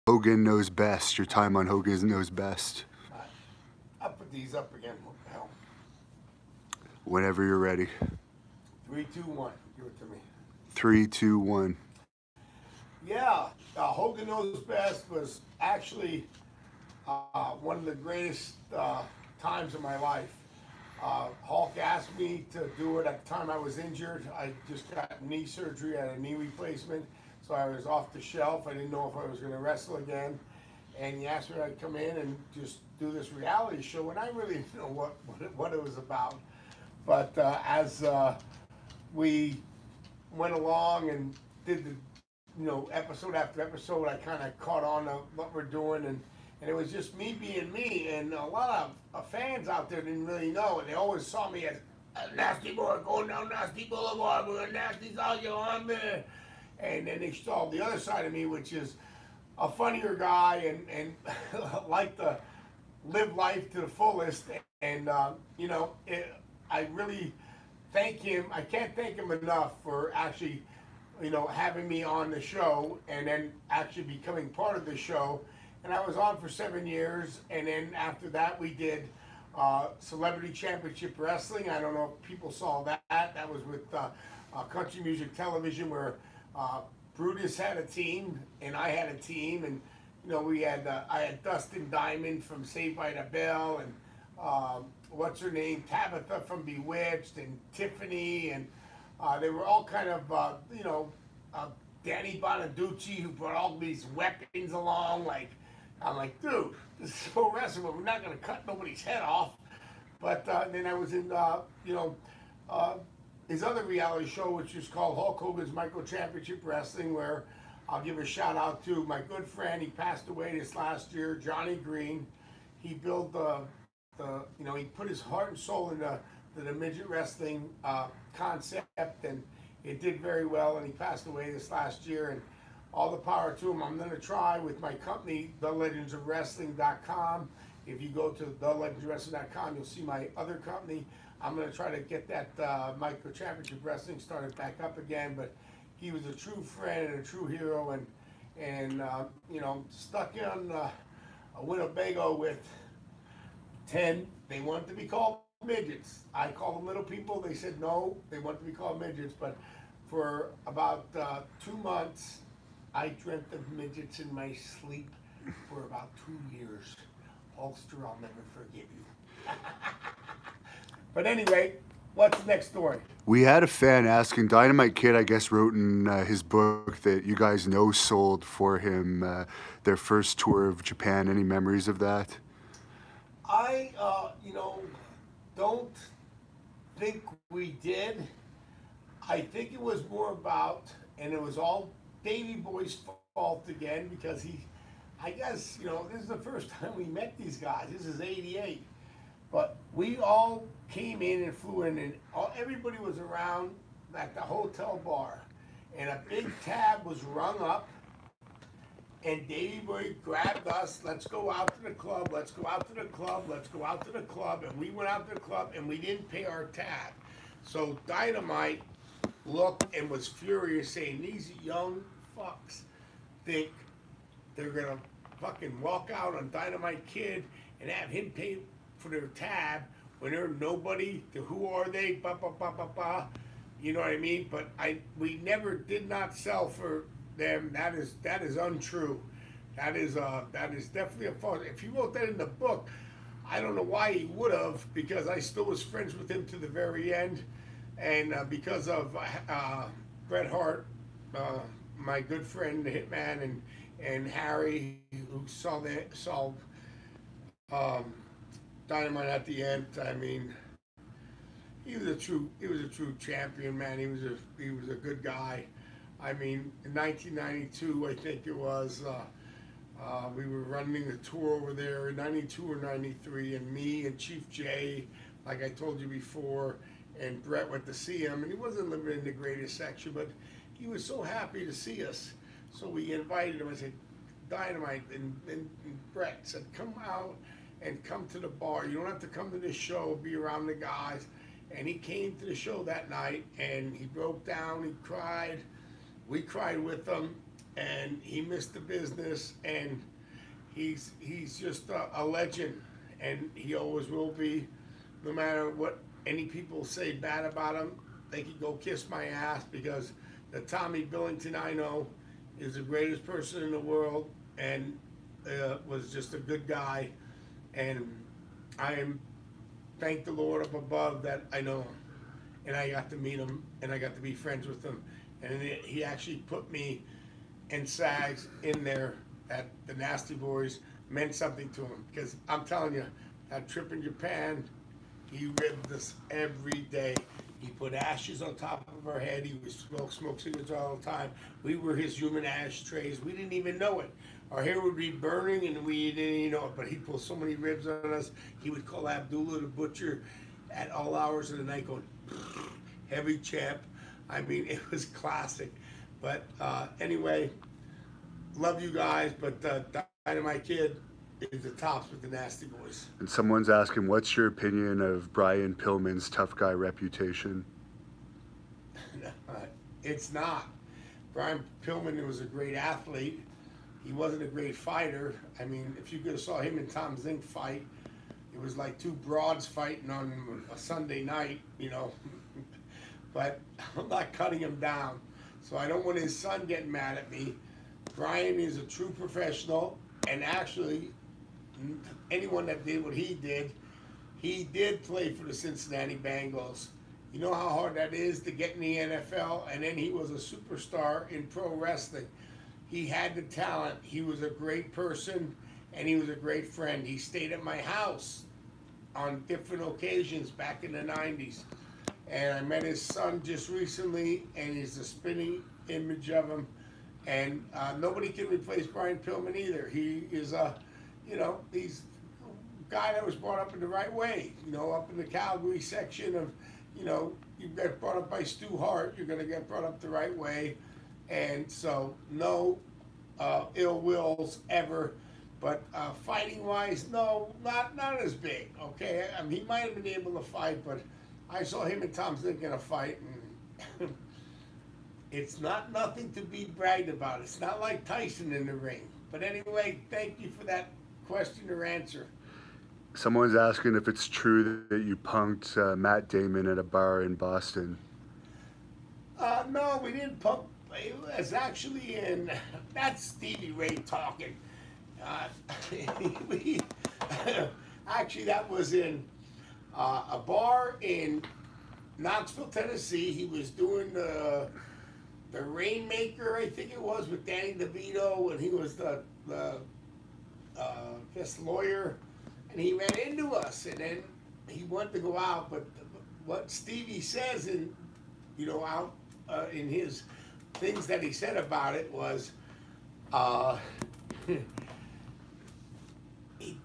Hogan Knows Best. Your time on Hogan Knows Best. I'll put these up again. What the hell? Whenever you're ready. 3, 2, 1. Give it to me. 3, 2, 1. Yeah, Hogan Knows Best was actually one of the greatest times of my life. Hulk asked me to do it at the time I was injured. I just got knee surgery, I had a knee replacement, so I was off the shelf. I didn't know if I was going to wrestle again. And he asked me if I'd come in and just do this reality show, and I really didn't know what it was about. But as we went along and did the episode after episode, I kind of caught on to what we're doing, and it was just me being me. And a lot of fans out there didn't really know, and they always saw me as a nasty boy going down Nasty Boulevard with a nasty soldier on there. And then they saw the other side of me, which is a funnier guy and like to live life to the fullest. And I really thank him. I can't thank him enough for actually, having me on the show and then actually becoming part of the show. And I was on for 7 years, and then after that we did Celebrity Championship Wrestling. I don't know if people saw that. That was with Country Music Television, where Brutus had a team and I had a team, and we had I had Dustin Diamond from Saved by the Bell, and what's her name, Tabitha from Bewitched, and Tiffany, and they were all kind of Danny Bonaducci, who brought all these weapons along. Like, I'm like, dude, this is pro wrestling, but we're not gonna cut nobody's head off. But then I was in his other reality show, which is called Hulk Hogan's Micro Championship Wrestling, where I'll give a shout out to my good friend. He passed away this last year, Johnny Green. He built he put his heart and soul into the midget wrestling concept, and it did very well. And he passed away this last year, and all the power to him. I'm going to try with my company, TheLegendsOfWrestling.com. If you go to TheLegendsOfWrestling.com, you'll see my other company. I'm going to try to get that Micro Championship Wrestling started back up again. But he was a true friend and a true hero, and stuck in Winnebago with 10. They wanted to be called midgets. I called them little people. They said no, they wanted to be called midgets. But for about 2 months, I dreamt of midgets in my sleep for about 2 years. Hulkster, I'll never forgive you. But anyway, what's the next story? We had a fan asking, Dynamite Kid, I guess, wrote in his book that you guys sold for him their first tour of Japan. Any memories of that? I, don't think we did. I think it was more about, and it was all Davey Boy's fault again, because I guess, this is the first time we met these guys. This is '88. But we all came in and flew in, and everybody was around at the hotel bar. And a big tab was rung up, and Davey Boy grabbed us. Let's go out to the club. Let's go out to the club. Let's go out to the club. And we went out to the club, and we didn't pay our tab. So Dynamite looked and was furious, saying, these young fucks think they're going to fucking walk out on Dynamite Kid and have him pay for their tab when they're nobody. To who are they? Ba ba ba ba ba. You know what I mean? But we never did not sell for them. That is untrue. That is definitely a false. If he wrote that in the book, I don't know why he would have, because I still was friends with him to the very end, and because of Bret Hart, my good friend the Hitman, and Harry, who saw Dynamite at the end. I mean, he was a true champion, man. He was a good guy. I mean, in 1992, I think it was, we were running the tour over there in 92 or 93, and me and Chief Jay, like I told you before, and Brett went to see him, and he wasn't living in the greatest section, but he was so happy to see us. So we invited him. I said, Dynamite, and Brett said, come out and come to the bar. You don't have to come to this show, be around the guys. And he came to the show that night, and he broke down, he cried. We cried with him, and he missed the business, and he's just a legend, and he always will be, no matter what any people say bad about him. They can go kiss my ass, because the Tommy Billington I know is the greatest person in the world, and was just a good guy, and I am, thank the Lord up above that I know him, and I got to meet him, and I got to be friends with him, and he actually put me and Sags in there at the Nasty Boys meant something to him, because I'm telling you, that trip in Japan, he ribbed us every day. He put ashes on top of our head. He would smoke cigarettes all the time. We were his human ashtrays. We didn't even know it. Our hair would be burning and we didn't even know it, but he'd pull so many ribs on us. He would call Abdullah the butcher at all hours of the night going, heavy champ. I mean, it was classic. But anyway, love you guys, but Dynamite Kid is the tops with the Nasty Boys. And someone's asking, what's your opinion of Brian Pillman's tough guy reputation? It's not. Brian Pillman was a great athlete. He wasn't a great fighter. I mean, if you could have saw him and Tom Zink fight, it was like two broads fighting on a Sunday night, you know. But I'm not cutting him down. So I don't want his son getting mad at me. Brian is a true professional, and actually, anyone that did what he did play for the Cincinnati Bengals. You know how hard that is to get in the NFL, and then he was a superstar in pro wrestling. He had the talent. He was a great person, and he was a great friend. He stayed at my house on different occasions back in the 90s. And I met his son just recently, and he's a spinning image of him. And nobody can replace Brian Pillman either. He is a, you know, he's a guy that was brought up in the right way. You know, up in the Calgary section of, you know, you get brought up by Stu Hart, you're going to get brought up the right way. And so, no ill wills ever. But fighting-wise, no, not as big, okay? I mean, he might have been able to fight, but I saw him and Tom Zink in a fight, and it's not nothing to be bragged about. It's not like Tyson in the ring. But anyway, thank you for that question or answer. Someone's asking if it's true that you punked Matt Damon at a bar in Boston. No, we didn't punk. It was actually in, that's Stevie Ray talking. Actually, that was in a bar in Knoxville, Tennessee. He was doing the Rainmaker, I think it was, with Danny DeVito, and he was the guest lawyer, and he ran into us, and then he wanted to go out, but what Stevie says in, you know, out in his things that he said about it was,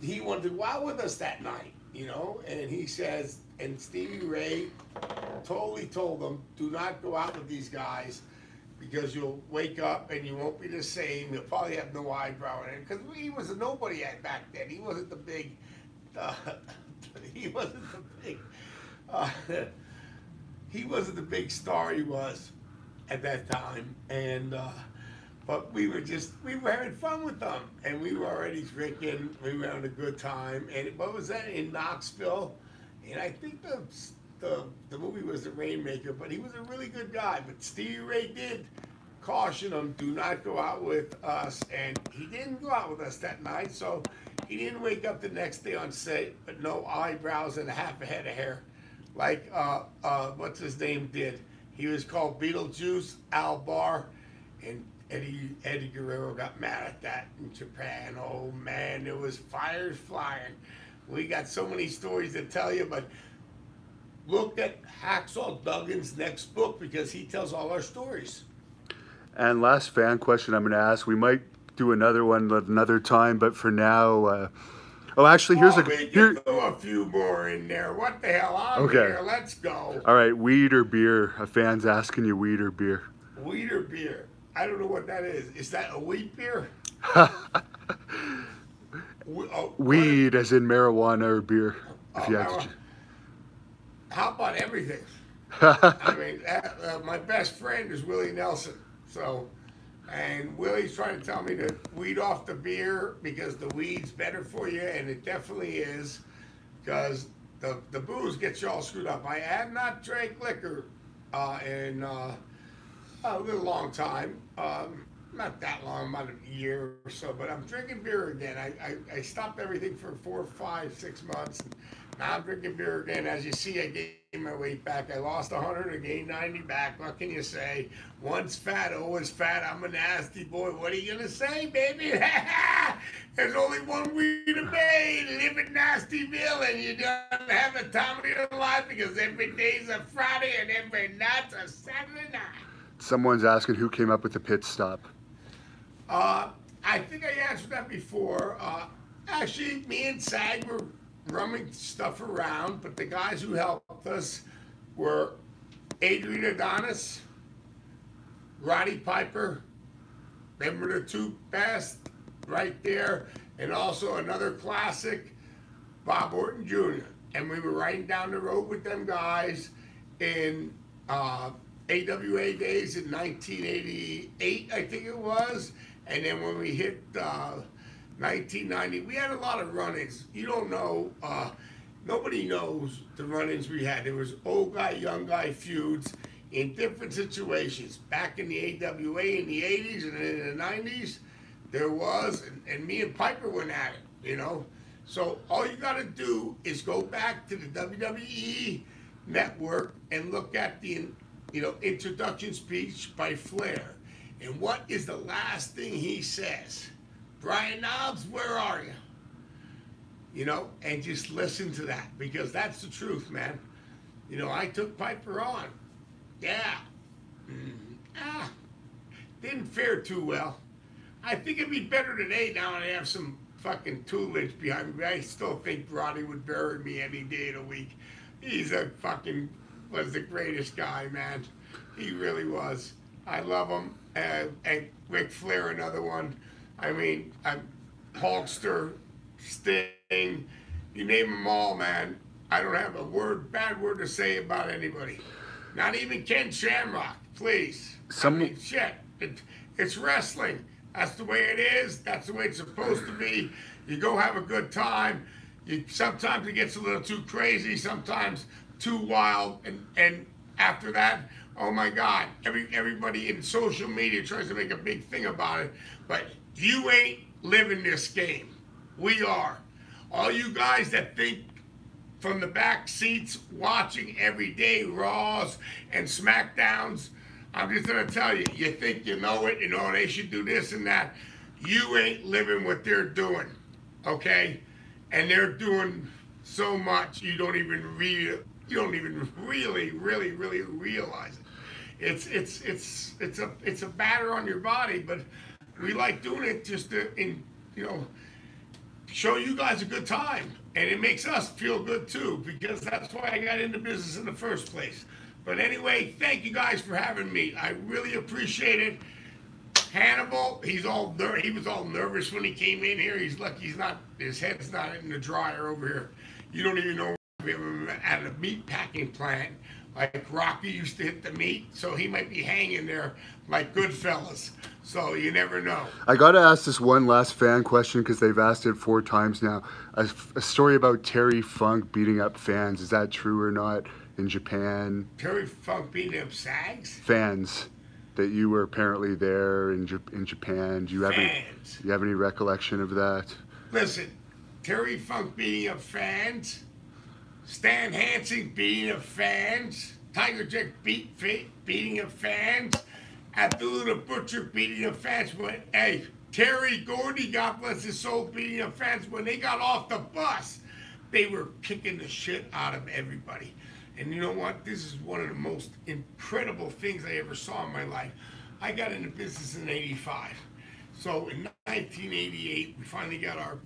he wanted to go out with us that night, you know, and he says, and Stevie Ray totally told him, do not go out with these guys, because you'll wake up and you won't be the same. You'll probably have no eyebrow in it. Because he was a nobody back then. He wasn't the big, he wasn't the big star he was at that time. And but we were having fun with them, and we were already drinking. We were having a good time. And what was that, in Knoxville? And I think the movie was The Rainmaker, but he was a really good guy. But Stevie Ray did caution him, do not go out with us, and he didn't go out with us that night, so he didn't wake up the next day on set, but no eyebrows and half a head of hair, like what's his name did. He was called Beetlejuice, Al Barr, and Eddie Guerrero got mad at that in Japan. Oh man, there was fires flying. We got so many stories to tell you, but look at Hacksaw Duggan's next book, because he tells all our stories. And last fan question I'm going to ask. We might do another one at another time, but for now, oh, actually, here's throw a few more in there. What the hell? I'm here. Let's go. All right, weed or beer? A fan's asking you, weed or beer? Weed or beer? I don't know what that is. Is that a wheat beer? Weed, as in marijuana, or beer? If you had to. How about everything? I mean, my best friend is Willie Nelson, so And Willie's trying to tell me to weed off the beer because the weed's better for you, and it definitely is, because the booze gets you all screwed up. I have not drank liquor in a little long time. Not that long, about a year or so, but I'm drinking beer again. I stopped everything for 4, 5, 6 months. And now I'm drinking beer again. As you see, I gained my weight back. I lost 100, I gained 90 back. What can you say? Once fat, always fat. I'm a nasty boy. What are you going to say, baby? There's only one way to be. Live in Nastyville, and you don't have a time of your life because every day's a Friday and every night's a Saturday night. Someone's asking who came up with the pit stop. I think I answered that before. Actually, me and Sag were rumming stuff around, but the guys who helped us were Adrian Adonis, Roddy Piper. Them were the two best right there, and also another classic, Bob Orton Jr. And we were riding down the road with them guys in AWA days in 1988, I think it was. And then when we hit 1990, we had a lot of run-ins. You don't know, nobody knows the run-ins we had. There was old guy, young guy feuds in different situations. Back in the AWA in the 80s and in the 90s, there was, and me and Piper went at it, you know. So all you got to do is go back to the WWE network and look at the, introduction speech by Flair. And what is the last thing he says? Brian Knobs, where are you? You know, and just listen to that, because that's the truth, man. You know, I took Piper on. Yeah. Didn't fare too well. I think it'd be better today now and I have some fucking toolage behind me. I still think Roddy would bury me any day of the week. He's was the greatest guy, man. He really was. I love him. And Ric Flair, another one. I mean, Hulkster, Sting, you name them all, man. I don't have a bad word to say about anybody. Not even Ken Shamrock, please. I mean, shit. It's wrestling. That's the way it is. That's the way it's supposed to be. You go have a good time. Sometimes it gets a little too crazy, sometimes too wild, and after that, oh my God, everybody in social media tries to make a big thing about it, but you ain't living this game. We are. All you guys that think from the back seats watching every day Raws and SmackDowns, I'm just gonna tell you, you think you know it, they should do this and that. You ain't living what they're doing, okay? And they're doing so much you don't even really realize it. It's a batter on your body, but we like doing it just to show you guys a good time, and it makes us feel good too, because that's why I got into business in the first place. But anyway, thank you guys for having me. I really appreciate it. Hannibal, he was all nervous when he came in here. He's lucky his head's not in the dryer over here. You don't even know if we ever at a meat packing plant. Like Rocky used to hit the meat, so he might be hanging there like Goodfellas. So you never know. I got to ask this one last fan question because they've asked it 4 times now. A story about Terry Funk beating up fans. Is that true or not in Japan? Terry Funk beating up SAGs? Fans. That you were apparently there in Japan. Do you have any recollection of that? Listen, Terry Funk beating up fans, Stan Hansen beating up fans, Tiger Jack beating up fans, Abdullah the Butcher beating up fans. Hey, Terry Gordy, God bless his soul, beating up fans. When they got off the bus, they were kicking the shit out of everybody. And you know what? This is one of the most incredible things I ever saw in my life. I got into business in '85. So in 1988, we finally got our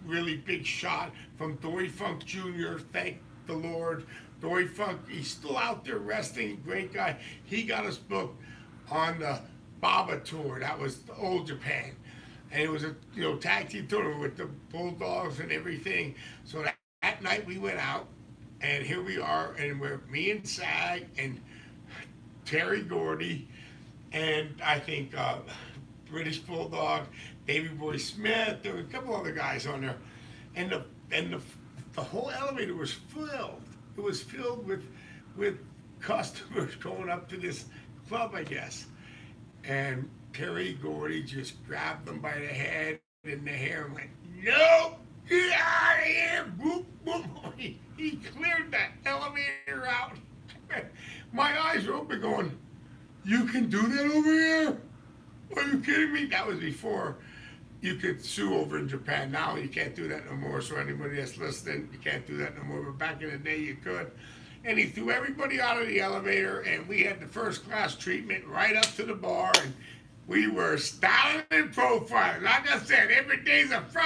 really big shot from Dory Funk Jr. Thank the Lord. Dory Funk, he's still out there wrestling, great guy. He got us booked on the Baba tour. That was the old Japan. And it was a tag team tour with the Bulldogs and everything. So that night we went out. And here we are, and we're me and Sag and Terry Gordy, and I think British Bulldog, Davey Boy Smith. There were a couple other guys on there, and the whole elevator was filled. It was filled with customers going up to this club, I guess. And Terry Gordy just grabbed them by the head and the hair and went, "No, get out of here!" Boop, boop. He cleared that elevator out. My eyes were open going, "You can do that over here? Are you kidding me?" That was before you could sue over in Japan. Now you can't do that no more. So anybody that's listening, you can't do that no more. But back in the day, you could. And he threw everybody out of the elevator, and we had the first class treatment right up to the bar, and we were styling and profiling. Like I said, every day's a Friday.